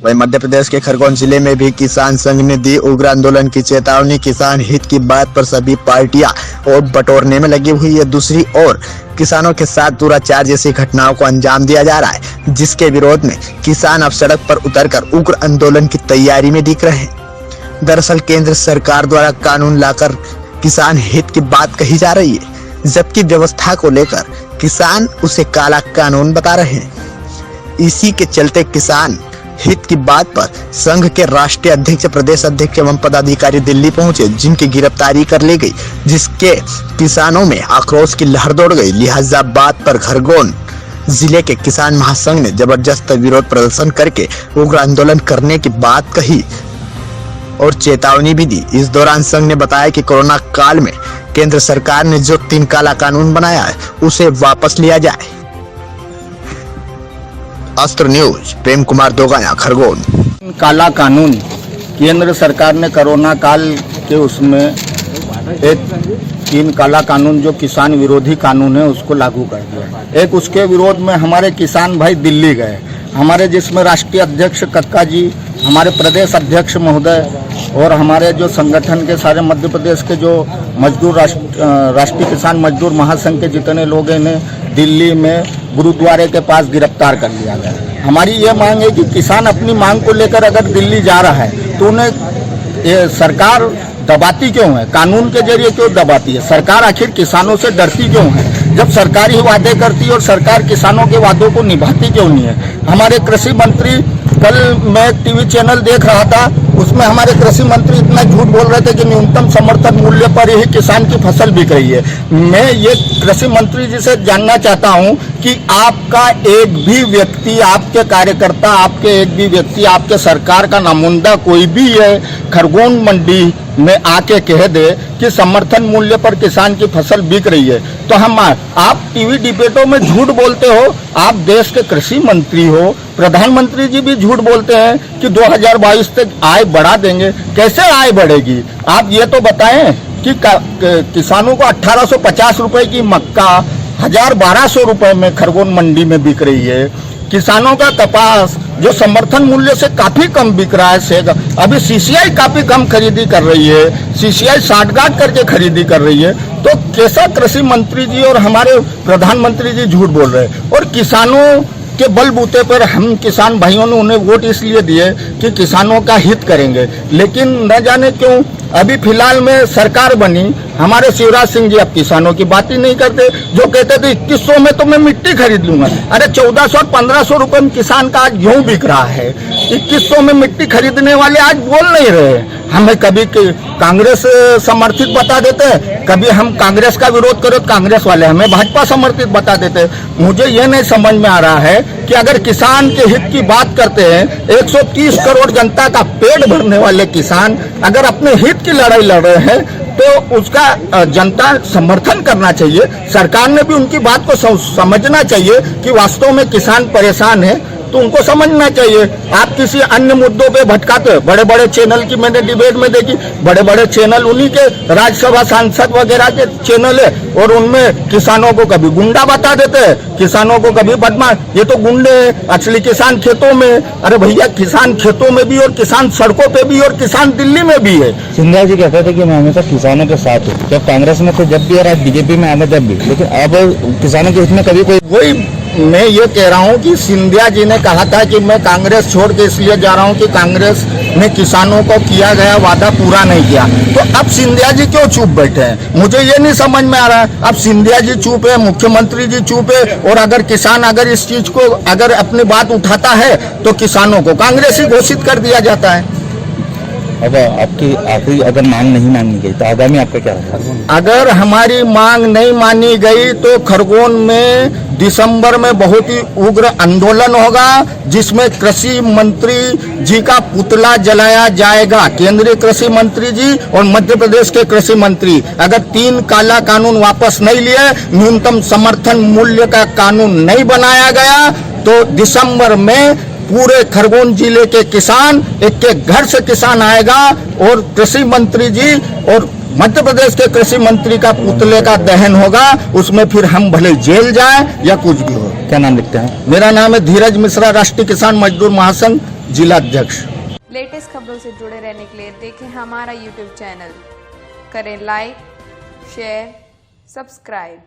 वहीं मध्य प्रदेश के खरगोन जिले में भी किसान संघ ने दी उग्र आंदोलन की चेतावनी। किसान हित की बात पर सभी पार्टियां और बटोरने में लगी हुई है। दूसरी ओर किसानों के साथ दुराचार जैसी घटनाओं को अंजाम दिया जा रहा है, जिसके विरोध में किसान अब सड़क पर उतरकर उग्र आंदोलन की तैयारी में दिख रहे हैं। दरअसल केंद्र सरकार द्वारा कानून लाकर किसान हित की बात कही जा रही है, जबकि व्यवस्था को लेकर किसान उसे काला कानून बता रहे हैं। इसी के चलते किसान हित की बात पर संघ के राष्ट्रीय अध्यक्ष, प्रदेश अध्यक्ष एवं पदाधिकारी दिल्ली पहुंचे, जिनकी गिरफ्तारी कर ली गई, जिसके किसानों में आक्रोश की लहर दौड़ गई। लिहाजा बात पर खरगोन जिले के किसान महासंघ ने जबरदस्त विरोध प्रदर्शन करके उग्र आंदोलन करने की बात कही और चेतावनी भी दी। इस दौरान संघ ने बताया कि कोरोना काल में केंद्र सरकार ने जो 3 काला कानून बनाया है, उसे वापस लिया जाए। अस्त्र न्यूज, प्रेम कुमार दोगाया, खरगोन। काला कानून केंद्र सरकार ने कोरोना काल के उसमें एक 3 काला कानून जो किसान विरोधी कानून है उसको लागू कर दिया। एक उसके विरोध में हमारे किसान भाई दिल्ली गए, हमारे जिसमें राष्ट्रीय अध्यक्ष कक्का जी, हमारे प्रदेश अध्यक्ष महोदय और हमारे जो संगठन के सारे मध्य प्रदेश के जो मजदूर राष्ट्रीय किसान मजदूर महासंघ के जितने लोग हैं, दिल्ली में गुरुद्वारे के पास गिरफ्तार कर लिया गया। हमारी ये मांग है कि किसान अपनी मांग को लेकर अगर दिल्ली जा रहा है तो उन्हें सरकार दबाती क्यों है, कानून के जरिए क्यों दबाती है? सरकार आखिर किसानों से डरती क्यों है? जब सरकार ही वादे करती है और सरकार किसानों के वादों को निभाती क्यों नहीं है? हमारे कृषि मंत्री, कल मैं टीवी चैनल देख रहा था, उसमें हमारे कृषि मंत्री इतना झूठ बोल रहे थे कि न्यूनतम समर्थन मूल्य पर ही किसान की फसल बिक रही है। मैं ये कृषि मंत्री जी से जानना चाहता हूं कि आपका एक भी व्यक्ति, आपके कार्यकर्ता, आपके एक भी व्यक्ति, आपके सरकार का नामुंदा कोई भी है खरगोन मंडी में आके कह दे कि समर्थन मूल्य पर किसान की फसल बिक रही है, तो हम आप टीवी डिबेटों में झूठ बोलते हो। आप देश के कृषि मंत्री हो, प्रधानमंत्री जी भी झूठ बोलते हैं कि 2022 तक आय बढ़ा देंगे। कैसे आय बढ़ेगी? आप ये तो बताएं कि किसानों को 1850 रुपए की मक्का 1200 रुपए में खरगोन मंडी में बिक रही है। किसानों का कपास जो समर्थन मूल्य से काफी कम बिक रहा है, अभी सीसीआई काफी कम खरीदी कर रही है, सीसीआई साठगांठ करके खरीदी कर रही है। तो कैसा कृषि मंत्री जी और हमारे प्रधानमंत्री जी झूठ बोल रहे हैं? और किसानों के बलबूते पर हम किसान भाइयों ने उन्हें वोट इसलिए दिए कि किसानों का हित करेंगे, लेकिन न जाने क्यों अभी फिलहाल में सरकार बनी, हमारे शिवराज सिंह जी अब किसानों की बात ही नहीं करते। जो कहते थे 2100 में तो मैं मिट्टी खरीद लूंगा, अरे 1400 और 1500 रुपए में किसान का आज गेहूं बिक रहा है। 2100 में मिट्टी खरीदने वाले आज बोल नहीं रहे। हमें कभी कांग्रेस समर्थित बता देते हैं, कभी हम कांग्रेस का विरोध करो तो कांग्रेस वाले हमें भाजपा समर्थित बता देते हैं। मुझे ये नहीं समझ में आ रहा है कि अगर किसान के हित की बात करते हैं, 130 करोड़ जनता का पेट भरने वाले किसान अगर अपने हित की लड़ाई लड़ रहे हैं तो उसका जनता समर्थन करना चाहिए। सरकार ने भी उनकी बात को समझना चाहिए कि वास्तव में किसान परेशान है, तो उनको समझना चाहिए। आप किसी अन्य मुद्दों पे भटकाते हो। बड़े बड़े चैनल की मैंने डिबेट में देखी, बड़े बड़े चैनल उन्हीं के राज्यसभा सांसद वगैरह के चैनल है और उनमें किसानों को कभी गुंडा बता देते हैं, किसानों को कभी बदमाश। ये तो गुंडे हैं, असली किसान खेतों में। अरे भैया, किसान खेतों में भी और किसान सड़कों पे भी और किसान दिल्ली में भी है। सिंधिया जी कहते थे कि मैं हमेशा किसानों के साथ हूँ, जब कांग्रेस में थे जब भी और आज बीजेपी में आए जब भी, लेकिन अब किसानों के हित में कभी कोई वही मैं ये कह रहा हूँ कि सिंधिया जी ने कहा था कि मैं कांग्रेस छोड़ के इसलिए जा रहा हूँ कि कांग्रेस ने किसानों को किया गया वादा पूरा नहीं किया। तो अब सिंधिया जी क्यों चुप बैठे हैं? मुझे ये नहीं समझ में आ रहा है। अब सिंधिया जी चुप है, मुख्यमंत्री जी चुप है, और अगर किसान अगर इस चीज को अगर अपनी बात उठाता है तो किसानों को कांग्रेस ही घोषित कर दिया जाता है। अब आपकी आखिरी अगर मांग नहीं मानी गई तो आगामी आपका क्या रहेगा? अगर हमारी मांग नहीं मानी गई तो खरगोन में दिसंबर में बहुत ही उग्र आंदोलन होगा, जिसमें कृषि मंत्री जी का पुतला जलाया जाएगा। केंद्रीय कृषि मंत्री जी और मध्य प्रदेश के कृषि मंत्री अगर 3 काला कानून वापस नहीं लिए, न्यूनतम समर्थन मूल्य का कानून नहीं बनाया गया, तो दिसंबर में पूरे खरगोन जिले के किसान, एक एक घर से किसान आएगा और कृषि मंत्री जी और मध्य प्रदेश के कृषि मंत्री का पुतले का दहन होगा। उसमें फिर हम भले जेल जाएं या कुछ भी हो। क्या नाम लिखते हैं? मेरा नाम है धीरज मिश्रा, राष्ट्रीय किसान मजदूर महासंघ जिला अध्यक्ष। लेटेस्ट खबरों से जुड़े रहने के लिए देखें हमारा यूट्यूब चैनल, करें लाइक, शेयर, सब्सक्राइब।